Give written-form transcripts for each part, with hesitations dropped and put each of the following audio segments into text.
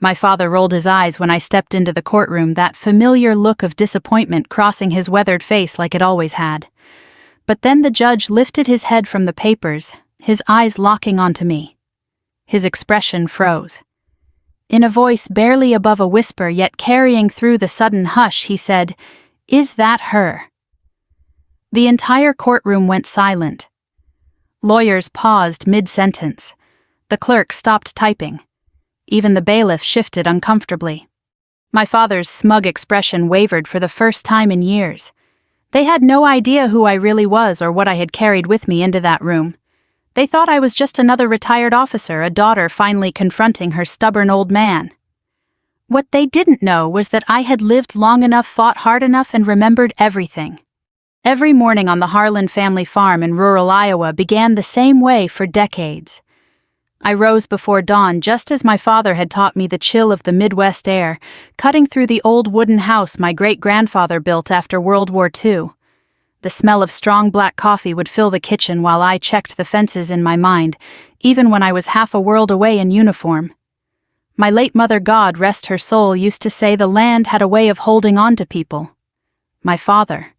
My father rolled his eyes when I stepped into the courtroom, that familiar look of disappointment crossing his weathered face like it always had. But then the judge lifted his head from the papers, his eyes locking onto me. His expression froze. In a voice barely above a whisper yet carrying through the sudden hush, he said, "Is that her?" The entire courtroom went silent. Lawyers paused mid-sentence. The clerk stopped typing. Even the bailiff shifted uncomfortably. My father's smug expression wavered for the first time in years. They had no idea who I really was or what I had carried with me into that room. They thought I was just another retired officer, a daughter finally confronting her stubborn old man. What they didn't know was that I had lived long enough, fought hard enough, and remembered everything. Every morning on the Harlan family farm in rural Iowa began the same way for decades. I rose before dawn just as my father had taught me the chill of the Midwest air, cutting through the old wooden house my great-grandfather built after World War II. The smell of strong black coffee would fill the kitchen while I checked the fences in my mind, even when I was half a world away in uniform. My late mother, God rest her soul, used to say the land had a way of holding on to people. My father,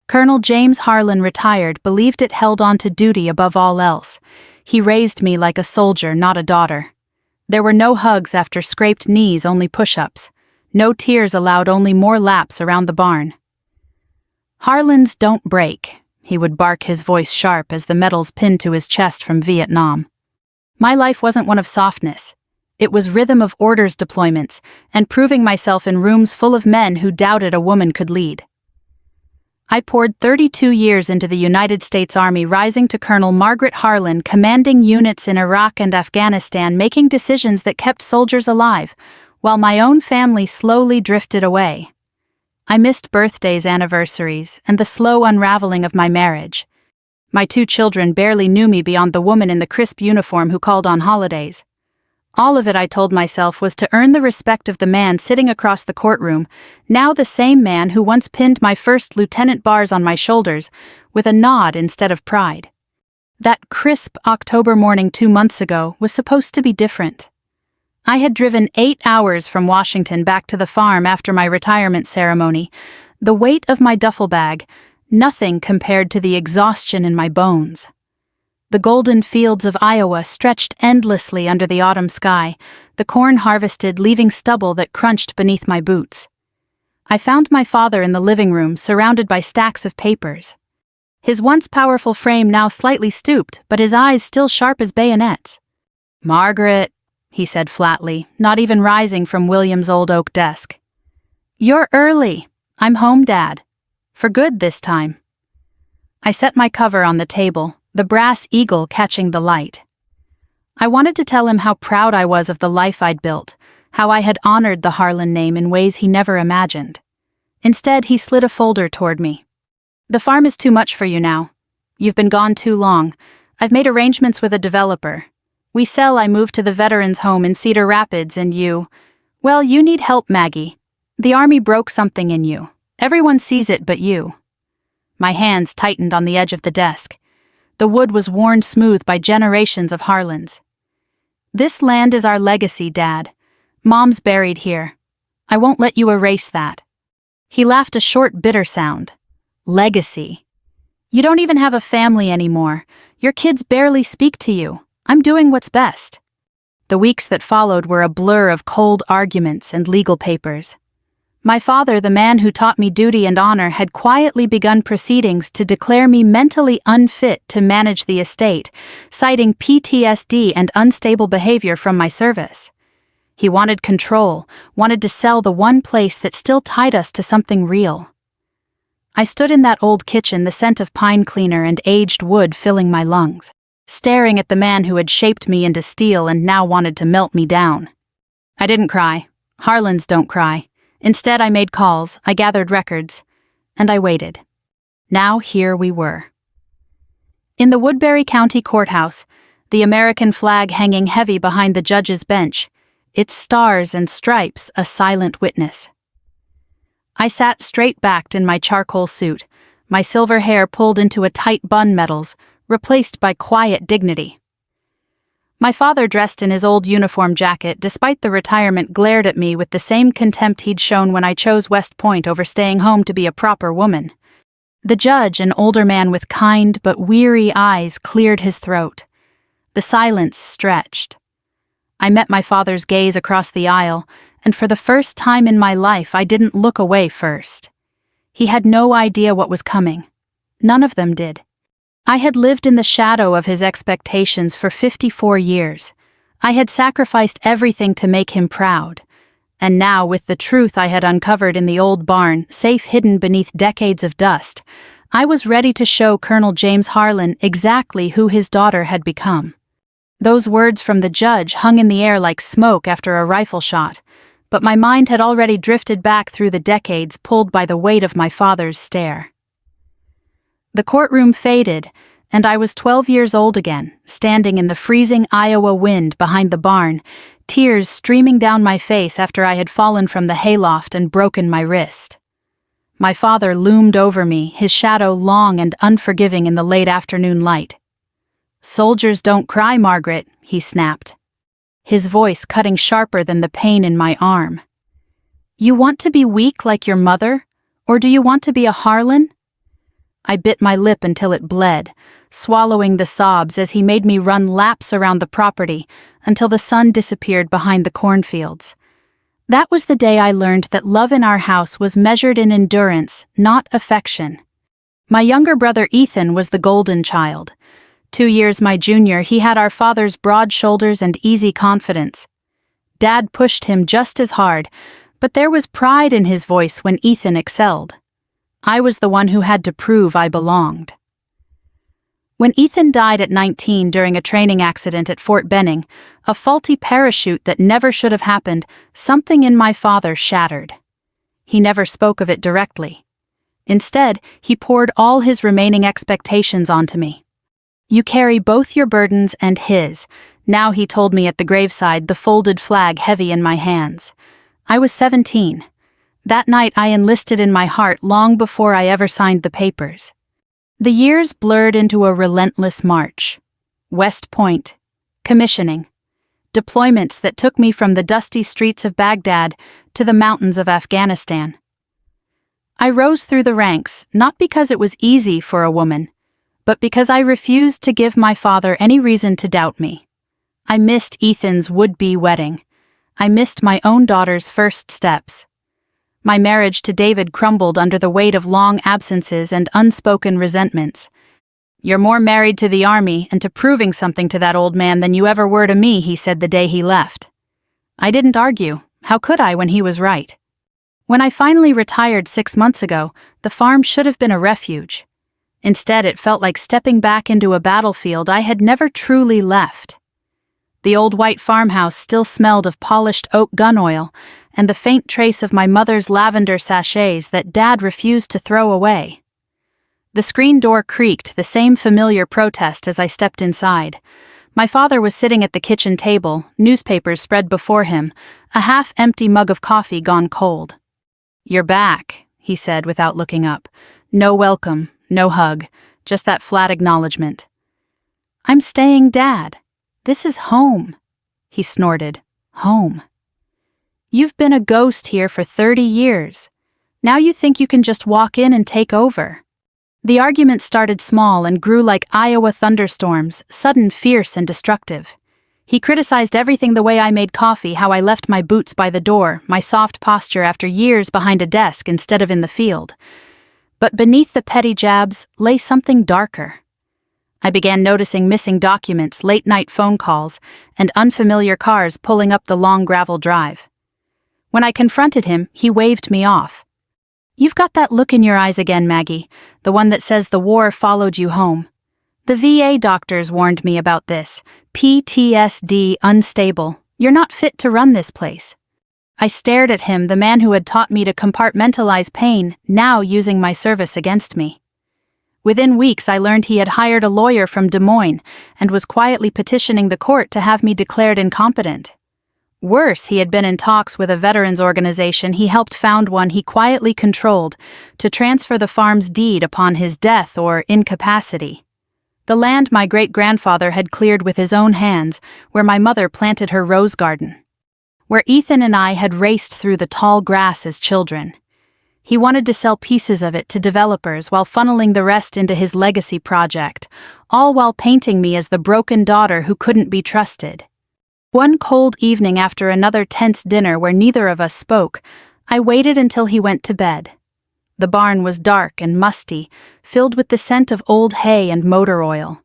Colonel James Harlan, retired, believed it held on to duty above all else. He raised me like a soldier, not a daughter. There were no hugs after scraped knees, only push-ups. No tears allowed, only more laps around the barn. "Harlans don't break," he would bark, his voice sharp as the medals pinned to his chest from Vietnam. My life wasn't one of softness. It was rhythm of orders deployments and proving myself in rooms full of men who doubted a woman could lead. I poured 32 years into the United States Army, rising to Colonel Margaret Harlan, commanding units in Iraq and Afghanistan, making decisions that kept soldiers alive, while my own family slowly drifted away. I missed birthdays, anniversaries, and the slow unraveling of my marriage. My 2 children barely knew me beyond the woman in the crisp uniform who called on holidays. All of it, I told myself, was to earn the respect of the man sitting across the courtroom, now the same man who once pinned my first lieutenant bars on my shoulders, with a nod instead of pride. That crisp October morning 2 months ago was supposed to be different. I had driven 8 hours from Washington back to the farm after my retirement ceremony, the weight of my duffel bag, nothing compared to the exhaustion in my bones. The golden fields of Iowa stretched endlessly under the autumn sky, the corn harvested, leaving stubble that crunched beneath my boots. I found my father in the living room, surrounded by stacks of papers. His once powerful frame now slightly stooped, but his eyes still sharp as bayonets. "Margaret," he said flatly, not even rising from William's old oak desk. "You're early. I'm home, Dad. For good this time." I set my cover on the table, the brass eagle catching the light. I wanted to tell him how proud I was of the life I'd built, how I had honored the Harlan name in ways he never imagined. Instead, he slid a folder toward me. "The farm is too much for you now. You've been gone too long. I've made arrangements with a developer. We sell, I move to the veterans' home in Cedar Rapids, and you need help, Maggie. The Army broke something in you. Everyone sees it but you." My hands tightened on the edge of the desk. The wood was worn smooth by generations of Harlans. "This land is our legacy, Dad. Mom's buried here. I won't let you erase that." He laughed, a short, bitter sound. "Legacy? You don't even have a family anymore. Your kids barely speak to you. I'm doing what's best." The weeks that followed were a blur of cold arguments and legal papers. My father, the man who taught me duty and honor, had quietly begun proceedings to declare me mentally unfit to manage the estate, citing PTSD and unstable behavior from my service. He wanted control, wanted to sell the one place that still tied us to something real. I stood in that old kitchen, the scent of pine cleaner and aged wood filling my lungs, staring at the man who had shaped me into steel and now wanted to melt me down. I didn't cry. Harlans don't cry. Instead, I made calls, I gathered records, and I waited. Now here we were. In the Woodbury County Courthouse, the American flag hanging heavy behind the judge's bench, its stars and stripes a silent witness. I sat straight-backed in my charcoal suit, my silver hair pulled into a tight bun, medals replaced by quiet dignity. My father, dressed in his old uniform jacket, despite the retirement, glared at me with the same contempt he'd shown when I chose West Point over staying home to be a proper woman. The judge, an older man with kind but weary eyes, cleared his throat. The silence stretched. I met my father's gaze across the aisle, and for the first time in my life I didn't look away first. He had no idea what was coming. None of them did. I had lived in the shadow of his expectations for 54 years. I had sacrificed everything to make him proud. And now, with the truth I had uncovered in the old barn, safe hidden beneath decades of dust, I was ready to show Colonel James Harlan exactly who his daughter had become. Those words from the judge hung in the air like smoke after a rifle shot, but my mind had already drifted back through the decades, pulled by the weight of my father's stare. The courtroom faded, and I was 12 years old again, standing in the freezing Iowa wind behind the barn, tears streaming down my face after I had fallen from the hayloft and broken my wrist. My father loomed over me, his shadow long and unforgiving in the late afternoon light. "Soldiers don't cry, Margaret," he snapped, his voice cutting sharper than the pain in my arm. "You want to be weak like your mother, or do you want to be a Harlan?" I bit my lip until it bled, swallowing the sobs as he made me run laps around the property until the sun disappeared behind the cornfields. That was the day I learned that love in our house was measured in endurance, not affection. My younger brother Ethan was the golden child. 2 years my junior, he had our father's broad shoulders and easy confidence. Dad pushed him just as hard, but there was pride in his voice when Ethan excelled. I was the one who had to prove I belonged. When Ethan died at 19 during a training accident at Fort Benning, a faulty parachute that never should have happened, something in my father shattered. He never spoke of it directly. Instead, he poured all his remaining expectations onto me. "You carry both your burdens and his," now he told me at the graveside, the folded flag heavy in my hands. I was 17. That night I enlisted in my heart long before I ever signed the papers. The years blurred into a relentless march. West Point, commissioning, deployments that took me from the dusty streets of Baghdad to the mountains of Afghanistan. I rose through the ranks, not because it was easy for a woman, but because I refused to give my father any reason to doubt me. I missed Ethan's would-be wedding. I missed my own daughter's first steps. My marriage to David crumbled under the weight of long absences and unspoken resentments. "You're more married to the army and to proving something to that old man than you ever were to me," he said the day he left. I didn't argue. How could I when he was right? When I finally retired 6 months ago, the farm should have been a refuge. Instead, it felt like stepping back into a battlefield I had never truly left. The old white farmhouse still smelled of polished oak gun oil and the faint trace of my mother's lavender sachets that Dad refused to throw away. The screen door creaked, the same familiar protest as I stepped inside. My father was sitting at the kitchen table, newspapers spread before him, a half-empty mug of coffee gone cold. "You're back," he said without looking up. No welcome, no hug, just that flat acknowledgement. "I'm staying, Dad. This is home," he snorted. "Home. You've been a ghost here for 30 years. Now you think you can just walk in and take over." The argument started small and grew like Iowa thunderstorms, sudden, fierce, and destructive. He criticized everything: the way I made coffee, how I left my boots by the door, my soft posture after years behind a desk instead of in the field. But beneath the petty jabs lay something darker. I began noticing missing documents, late-night phone calls, and unfamiliar cars pulling up the long gravel drive. When I confronted him, he waved me off. "You've got that look in your eyes again, Maggie, the one that says the war followed you home. The VA doctors warned me about this. PTSD, unstable. You're not fit to run this place." I stared at him, the man who had taught me to compartmentalize pain, now using my service against me. Within weeks, I learned he had hired a lawyer from Des Moines and was quietly petitioning the court to have me declared incompetent. Worse, he had been in talks with a veterans organization he helped found, one he quietly controlled, to transfer the farm's deed upon his death or incapacity. The land my great-grandfather had cleared with his own hands, where my mother planted her rose garden. Where Ethan and I had raced through the tall grass as children. He wanted to sell pieces of it to developers while funneling the rest into his legacy project, all while painting me as the broken daughter who couldn't be trusted. One cold evening after another tense dinner where neither of us spoke, I waited until he went to bed. The barn was dark and musty, filled with the scent of old hay and motor oil.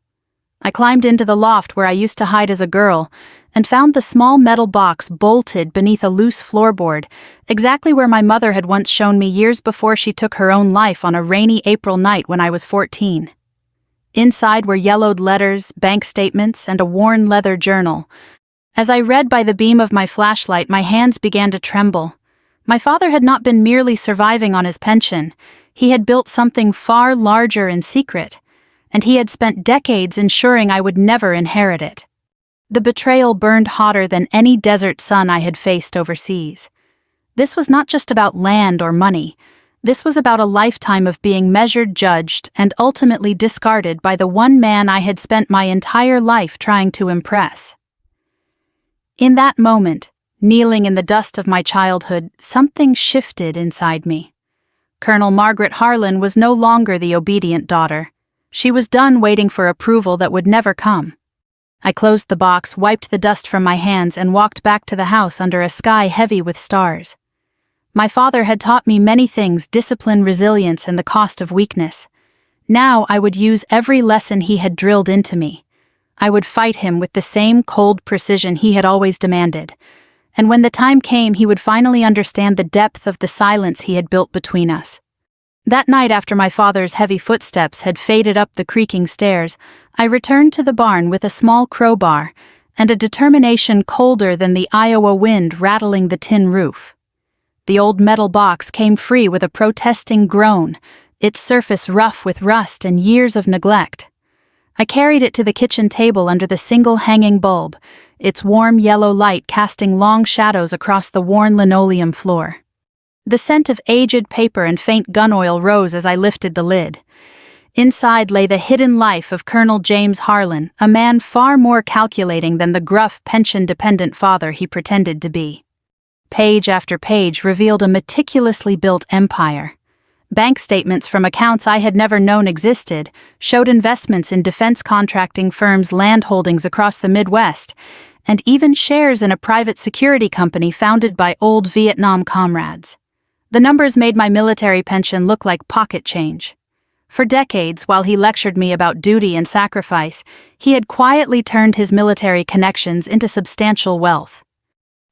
I climbed into the loft where I used to hide as a girl, and found the small metal box bolted beneath a loose floorboard, exactly where my mother had once shown me years before she took her own life on a rainy April night when I was 14. Inside were yellowed letters, bank statements, and a worn leather journal. As I read by the beam of my flashlight, my hands began to tremble. My father had not been merely surviving on his pension. He had built something far larger in secret, and he had spent decades ensuring I would never inherit it. The betrayal burned hotter than any desert sun I had faced overseas. This was not just about land or money. This was about a lifetime of being measured, judged, and ultimately discarded by the one man I had spent my entire life trying to impress. In that moment, kneeling in the dust of my childhood, something shifted inside me. Colonel Margaret Harlan was no longer the obedient daughter. She was done waiting for approval that would never come. I closed the box, wiped the dust from my hands, and walked back to the house under a sky heavy with stars. My father had taught me many things: discipline, resilience, and the cost of weakness. Now I would use every lesson he had drilled into me. I would fight him with the same cold precision he had always demanded. And when the time came, he would finally understand the depth of the silence he had built between us. That night, after my father's heavy footsteps had faded up the creaking stairs, I returned to the barn with a small crowbar and a determination colder than the Iowa wind rattling the tin roof. The old metal box came free with a protesting groan, its surface rough with rust and years of neglect. I carried it to the kitchen table under the single hanging bulb, its warm yellow light casting long shadows across the worn linoleum floor. The scent of aged paper and faint gun oil rose as I lifted the lid. Inside lay the hidden life of Colonel James Harlan, a man far more calculating than the gruff, pension-dependent father he pretended to be. Page after page revealed a meticulously built empire. Bank statements from accounts I had never known existed showed investments in defense contracting firms' land holdings across the Midwest, and even shares in a private security company founded by old Vietnam comrades. The numbers made my military pension look like pocket change. For decades, while he lectured me about duty and sacrifice, he had quietly turned his military connections into substantial wealth.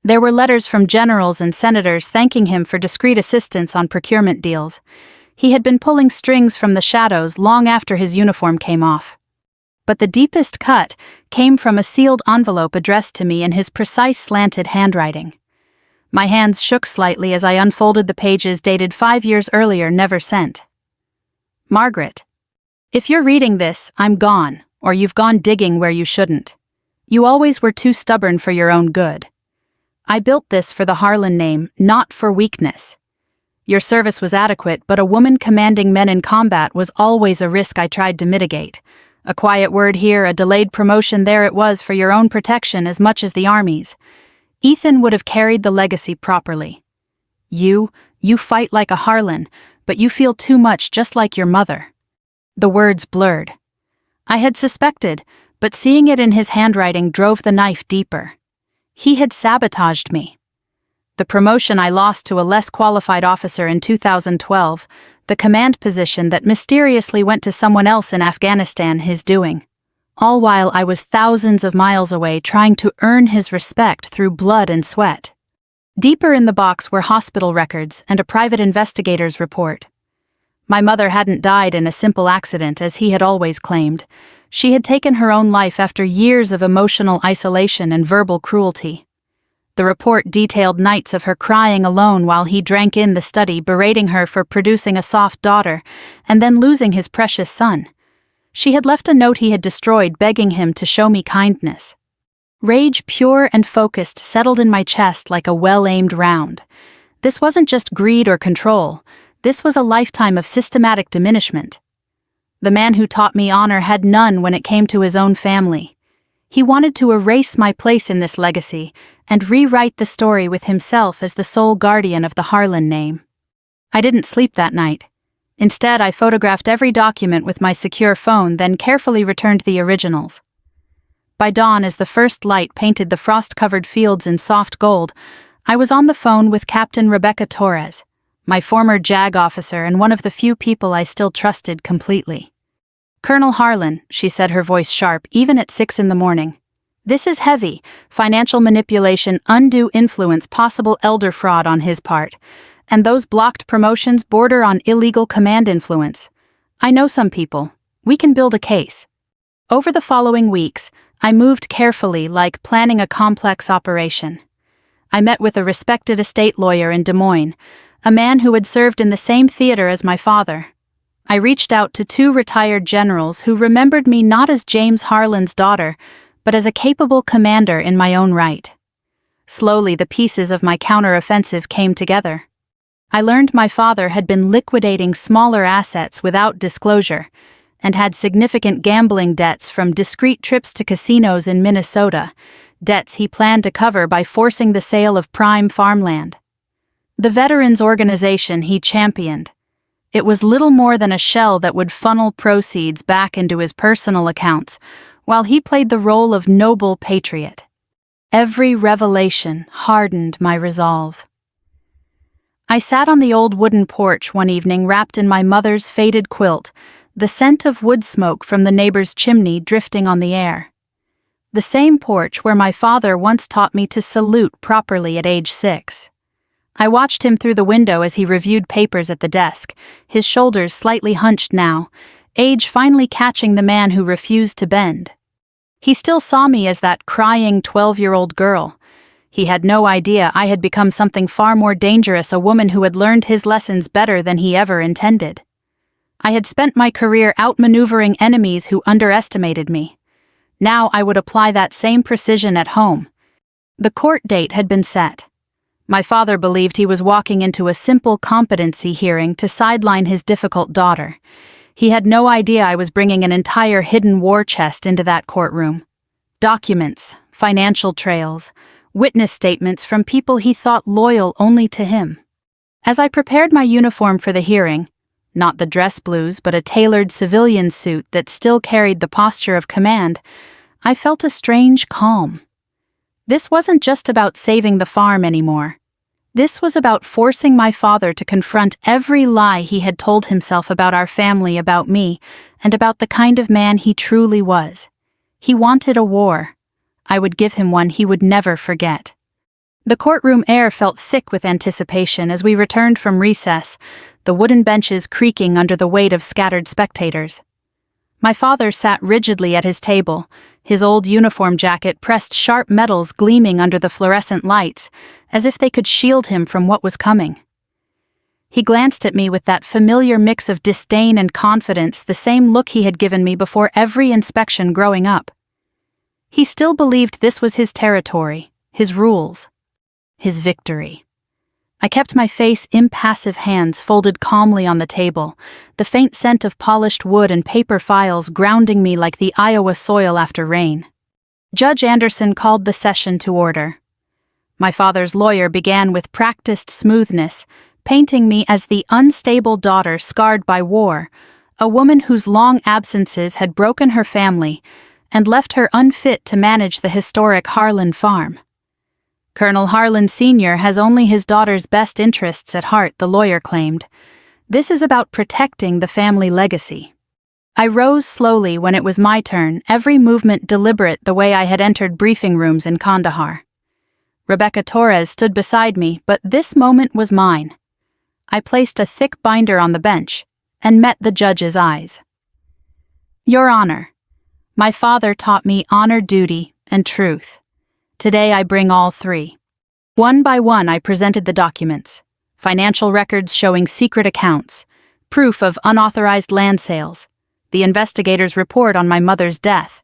There were letters from generals and senators thanking him for discreet assistance on procurement deals. He had been pulling strings from the shadows long after his uniform came off. But the deepest cut came from a sealed envelope addressed to me in his precise slanted handwriting. My hands shook slightly as I unfolded the pages dated 5 years earlier, never sent. Margaret, if you're reading this, I'm gone, or you've gone digging where you shouldn't. You always were too stubborn for your own good. I built this for the Harlan name, not for weakness. Your service was adequate, but a woman commanding men in combat was always a risk I tried to mitigate. A quiet word here, a delayed promotion there, it was for your own protection as much as the Army's. Ethan would have carried the legacy properly. You fight like a Harlan, but you feel too much just like your mother. The words blurred. I had suspected, but seeing it in his handwriting drove the knife deeper. He had sabotaged me. The promotion I lost to a less qualified officer in 2012, the command position that mysteriously went to someone else in Afghanistan, his doing. All while I was thousands of miles away trying to earn his respect through blood and sweat. Deeper in the box were hospital records and a private investigator's report. My mother hadn't died in a simple accident, as he had always claimed. She had taken her own life after years of emotional isolation and verbal cruelty. The report detailed nights of her crying alone while he drank in the study, berating her for producing a soft daughter, and then losing his precious son. She had left a note he had destroyed begging him to show me kindness. Rage, pure and focused, settled in my chest like a well-aimed round. This wasn't just greed or control. This was a lifetime of systematic diminishment. The man who taught me honor had none when it came to his own family. He wanted to erase my place in this legacy and rewrite the story with himself as the sole guardian of the Harlan name. I didn't sleep that night. Instead, I photographed every document with my secure phone, then carefully returned the originals. By dawn, as the first light painted the frost-covered fields in soft gold, I was on the phone with Captain Rebecca Torres, my former JAG officer and one of the few people I still trusted completely. "Colonel Harlan," she said, her voice sharp, even at 6 a.m. "This is heavy: financial manipulation, undue influence, possible elder fraud on his part. And those blocked promotions border on illegal command influence. I know some people. We can build a case." Over the following weeks, I moved carefully, like planning a complex operation. I met with a respected estate lawyer in Des Moines, a man who had served in the same theater as my father. I reached out to 2 retired generals who remembered me not as James Harlan's daughter, but as a capable commander in my own right. Slowly, the pieces of my counteroffensive came together. I learned my father had been liquidating smaller assets without disclosure and had significant gambling debts from discreet trips to casinos in Minnesota, debts he planned to cover by forcing the sale of prime farmland. The veterans organization he championed. It was little more than a shell that would funnel proceeds back into his personal accounts, while he played the role of noble patriot. Every revelation hardened my resolve. I sat on the old wooden porch one evening wrapped in my mother's faded quilt, the scent of wood smoke from the neighbor's chimney drifting on the air. The same porch where my father once taught me to salute properly at age 6. I watched him through the window as he reviewed papers at the desk, his shoulders slightly hunched now, age finally catching the man who refused to bend. He still saw me as that crying 12-year-old girl. He had no idea I had become something far more dangerous, a woman who had learned his lessons better than he ever intended. I had spent my career outmaneuvering enemies who underestimated me. Now I would apply that same precision at home. The court date had been set. My father believed he was walking into a simple competency hearing to sideline his difficult daughter. He had no idea I was bringing an entire hidden war chest into that courtroom. Documents, financial trails, witness statements from people he thought loyal only to him. As I prepared my uniform for the hearing, not the dress blues but a tailored civilian suit that still carried the posture of command, I felt a strange calm. This wasn't just about saving the farm anymore. This was about forcing my father to confront every lie he had told himself about our family, about me, and about the kind of man he truly was. He wanted a war. I would give him one he would never forget. The courtroom air felt thick with anticipation as we returned from recess, the wooden benches creaking under the weight of scattered spectators. My father sat rigidly at his table, his old uniform jacket pressed sharp metals gleaming under the fluorescent lights, as if they could shield him from what was coming. He glanced at me with that familiar mix of disdain and confidence, the same look he had given me before every inspection growing up. He still believed this was his territory, his rules, his victory. I kept my face, impassive hands folded calmly on the table, the faint scent of polished wood and paper files grounding me like the Iowa soil after rain. Judge Anderson called the session to order. My father's lawyer began with practiced smoothness, painting me as the unstable daughter scarred by war, a woman whose long absences had broken her family and left her unfit to manage the historic Harlan farm. Colonel Harlan Sr. has only his daughter's best interests at heart, the lawyer claimed. This is about protecting the family legacy. I rose slowly when it was my turn, every movement deliberate, the way I had entered briefing rooms in Kandahar. Rebecca Torres stood beside me, but this moment was mine. I placed a thick binder on the bench and met the judge's eyes. "Your Honor, my father taught me honor, duty, and truth. Today I bring all 3. One by one I presented the documents, financial records showing secret accounts, proof of unauthorized land sales, the investigator's report on my mother's death,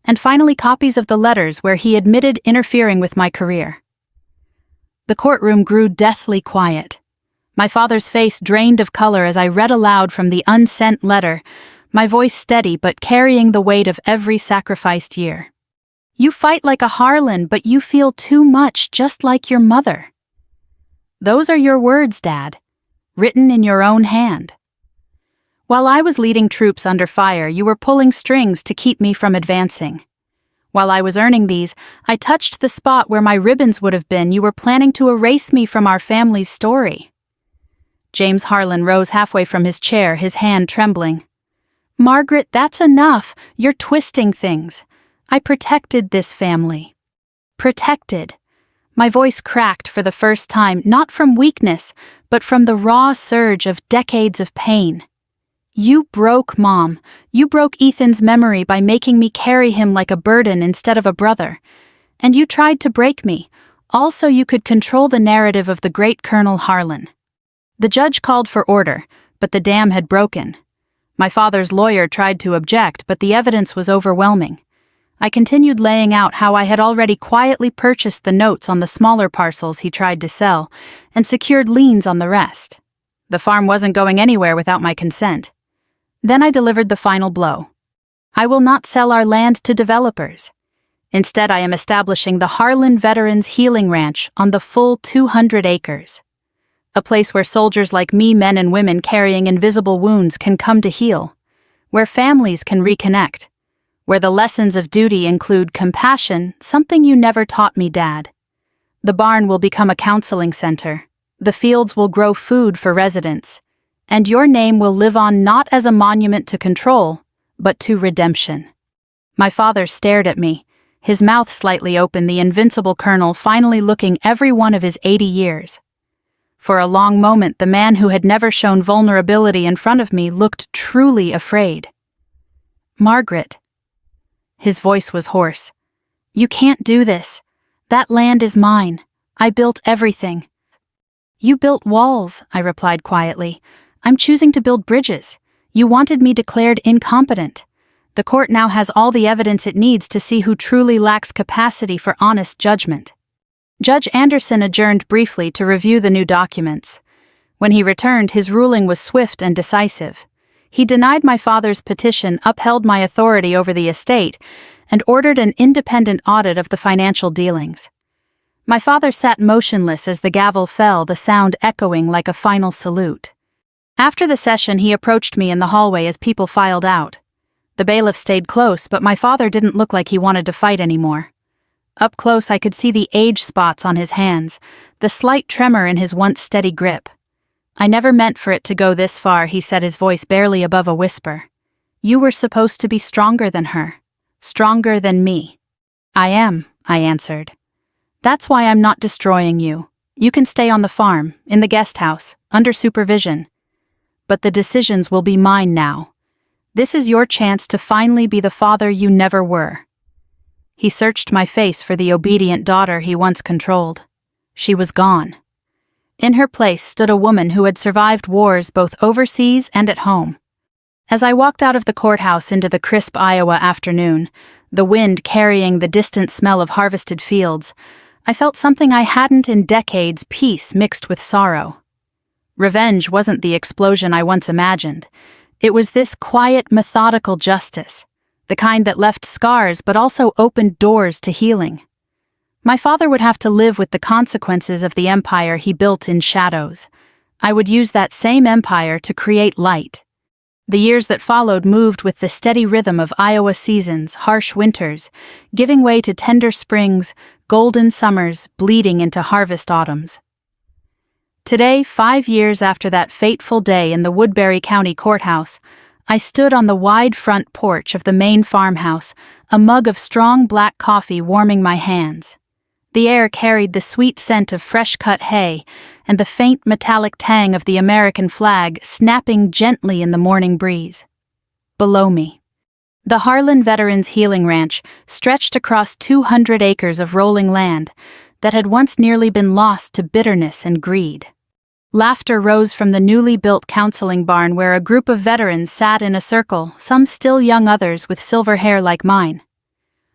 and finally copies of the letters where he admitted interfering with my career. The courtroom grew deathly quiet. My father's face drained of color as I read aloud from the unsent letter, my voice steady but carrying the weight of every sacrificed year. You fight like a Harlan, but you feel too much, just like your mother. Those are your words, Dad, written in your own hand. While I was leading troops under fire, you were pulling strings to keep me from advancing. While I was earning these, I touched the spot where my ribbons would have been. You were planning to erase me from our family's story. James Harlan rose halfway from his chair, his hand trembling. Margaret, that's enough. You're twisting things. I protected this family. Protected. My voice cracked for the first time, not from weakness, but from the raw surge of decades of pain. You broke Mom. You broke Ethan's memory by making me carry him like a burden instead of a brother. And you tried to break me, all so you could control the narrative of the great Colonel Harlan. The judge called for order, but the dam had broken. My father's lawyer tried to object, but the evidence was overwhelming. I continued laying out how I had already quietly purchased the notes on the smaller parcels he tried to sell, and secured liens on the rest. The farm wasn't going anywhere without my consent. Then I delivered the final blow. I will not sell our land to developers. Instead, I am establishing the Harlan Veterans Healing Ranch on the full 200 acres. A place where soldiers like me, men and women carrying invisible wounds, can come to heal. Where families can reconnect. Where the lessons of duty include compassion, something you never taught me, Dad. The barn will become a counseling center. The fields will grow food for residents. And your name will live on not as a monument to control, but to redemption. My father stared at me, his mouth slightly open, the invincible colonel finally looking every one of his 80 years. For a long moment, the man who had never shown vulnerability in front of me looked truly afraid. Margaret. His voice was hoarse. You can't do this. That land is mine. I built everything. You built walls, I replied quietly. I'm choosing to build bridges. You wanted me declared incompetent. The court now has all the evidence it needs to see who truly lacks capacity for honest judgment. Judge Anderson adjourned briefly to review the new documents. When he returned, his ruling was swift and decisive. He denied my father's petition, upheld my authority over the estate, and ordered an independent audit of the financial dealings. My father sat motionless as the gavel fell, the sound echoing like a final salute. After the session, he approached me in the hallway as people filed out. The bailiff stayed close, but my father didn't look like he wanted to fight anymore. Up close, I could see the age spots on his hands, the slight tremor in his once steady grip. I never meant for it to go this far, he said, his voice barely above a whisper. You were supposed to be stronger than her. Stronger than me. I am, I answered. That's why I'm not destroying you. You can stay on the farm, in the guest house, under supervision. But the decisions will be mine now. This is your chance to finally be the father you never were. He searched my face for the obedient daughter he once controlled. She was gone. In her place stood a woman who had survived wars both overseas and at home. As I walked out of the courthouse into the crisp Iowa afternoon, the wind carrying the distant smell of harvested fields, I felt something I hadn't in decades, peace mixed with sorrow. Revenge wasn't the explosion I once imagined. It was this quiet, methodical justice, the kind that left scars but also opened doors to healing. My father would have to live with the consequences of the empire he built in shadows. I would use that same empire to create light. The years that followed moved with the steady rhythm of Iowa seasons, harsh winters, giving way to tender springs, golden summers, bleeding into harvest autumns. Today, 5 years after that fateful day in the Woodbury County Courthouse, I stood on the wide front porch of the main farmhouse, a mug of strong black coffee warming my hands. The air carried the sweet scent of fresh-cut hay and the faint metallic tang of the American flag snapping gently in the morning breeze. Below me, the Harlan Veterans Healing Ranch stretched across 200 acres of rolling land that had once nearly been lost to bitterness and greed. Laughter rose from the newly built counseling barn where a group of veterans sat in a circle, some still young, others with silver hair like mine.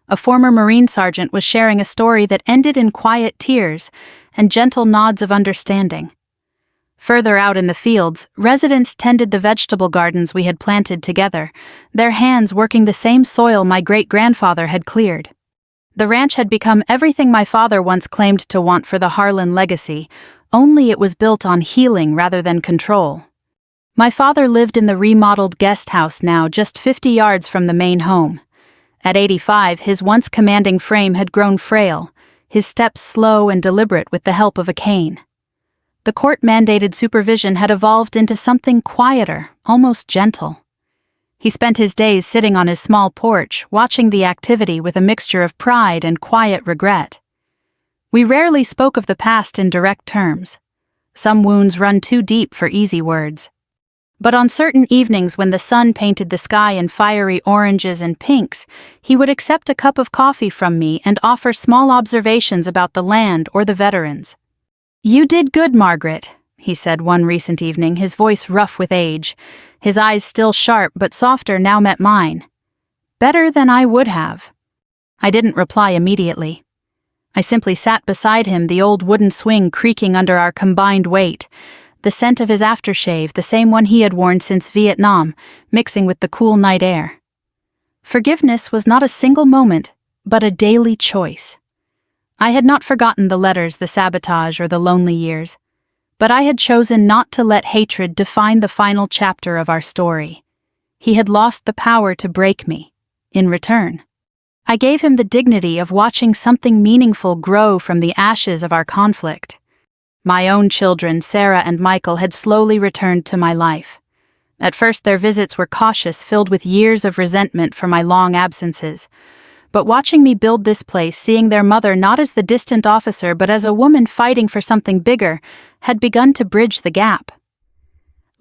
A former Marine sergeant was sharing a story that ended in quiet tears and gentle nods of understanding. Further out in the fields, residents tended the vegetable gardens we had planted together, their hands working the same soil my great-grandfather had cleared. The ranch had become everything my father once claimed to want for the Harlan legacy, only it was built on healing rather than control. My father lived in the remodeled guest house now just 50 yards from the main home. At 85, his once commanding frame had grown frail, his steps slow and deliberate with the help of a cane. The court-mandated supervision had evolved into something quieter, almost gentle. He spent his days sitting on his small porch, watching the activity with a mixture of pride and quiet regret. We rarely spoke of the past in direct terms. Some wounds run too deep for easy words. But on certain evenings when the sun painted the sky in fiery oranges and pinks, he would accept a cup of coffee from me and offer small observations about the land or the veterans. "You did good, Margaret," he said one recent evening, his voice rough with age. His eyes still sharp but softer now met mine. "Better than I would have." I didn't reply immediately. I simply sat beside him, the old wooden swing creaking under our combined weight, the scent of his aftershave, the same one he had worn since Vietnam, mixing with the cool night air. Forgiveness was not a single moment, but a daily choice. I had not forgotten the letters, the sabotage, or the lonely years, but I had chosen not to let hatred define the final chapter of our story. He had lost the power to break me. In return, I gave him the dignity of watching something meaningful grow from the ashes of our conflict. My own children, Sarah and Michael, had slowly returned to my life. At first their visits were cautious, filled with years of resentment for my long absences. But watching me build this place, seeing their mother not as the distant officer but as a woman fighting for something bigger, had begun to bridge the gap.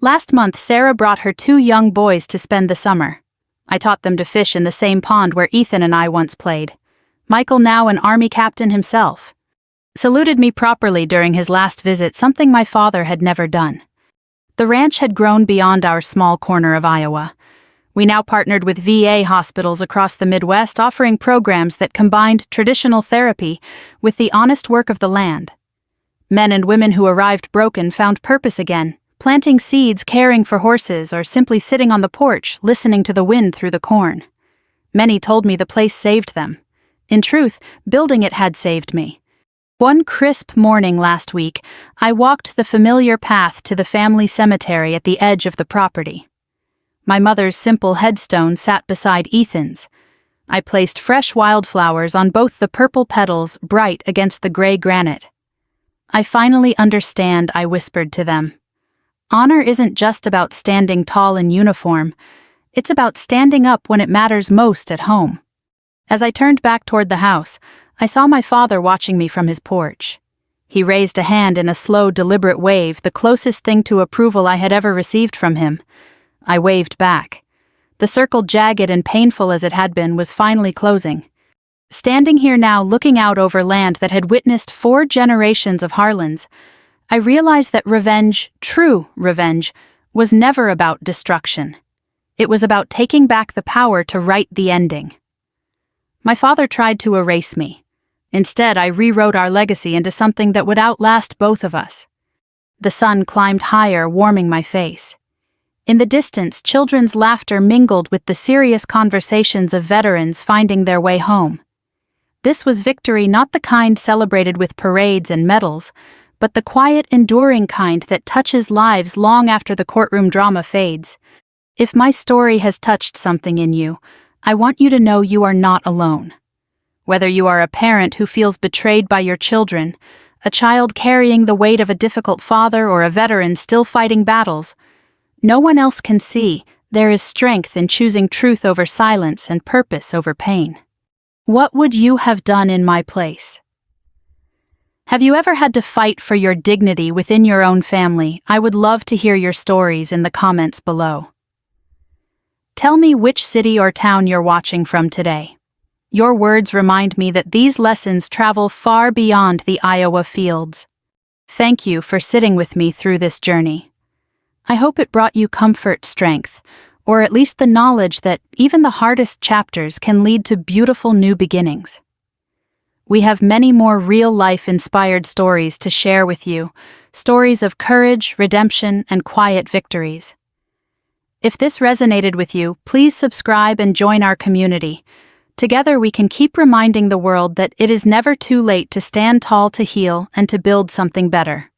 Last month, Sarah brought her 2 young boys to spend the summer. I taught them to fish in the same pond where Ethan and I once played. Michael, now an Army captain himself, saluted me properly during his last visit, something my father had never done. The ranch had grown beyond our small corner of Iowa. We now partnered with VA hospitals across the Midwest, offering programs that combined traditional therapy with the honest work of the land. Men and women who arrived broken found purpose again, planting seeds, caring for horses, or simply sitting on the porch, listening to the wind through the corn. Many told me the place saved them. In truth, building it had saved me. One crisp morning last week, I walked the familiar path to the family cemetery at the edge of the property. My mother's simple headstone sat beside Ethan's. I placed fresh wildflowers on both the purple petals, bright against the gray granite. "I finally understand," I whispered to them. "Honor isn't just about standing tall in uniform. It's about standing up when it matters most at home." As I turned back toward the house, I saw my father watching me from his porch. He raised a hand in a slow, deliberate wave, the closest thing to approval I had ever received from him. I waved back. The circle, jagged and painful as it had been, was finally closing. Standing here now, looking out over land that had witnessed 4 generations of Harlans, I realized that revenge, true revenge, was never about destruction. It was about taking back the power to write the ending. My father tried to erase me. Instead, I rewrote our legacy into something that would outlast both of us. The sun climbed higher, warming my face. In the distance, children's laughter mingled with the serious conversations of veterans finding their way home. This was victory, not the kind celebrated with parades and medals, but the quiet, enduring kind that touches lives long after the courtroom drama fades. If my story has touched something in you, I want you to know you are not alone. Whether you are a parent who feels betrayed by your children, a child carrying the weight of a difficult father, or a veteran still fighting battles, no one else can see there is strength in choosing truth over silence and purpose over pain. What would you have done in my place? Have you ever had to fight for your dignity within your own family? I would love to hear your stories in the comments below. Tell me which city or town you're watching from today. Your words remind me that these lessons travel far beyond the Iowa fields. Thank you for sitting with me through this journey. I hope it brought you comfort, strength, or at least the knowledge that even the hardest chapters can lead to beautiful new beginnings. We have many more real-life inspired stories to share with you, stories of courage, redemption, and quiet victories. If this resonated with you, please subscribe and join our community. Together we can keep reminding the world that it is never too late to stand tall, to heal, and to build something better.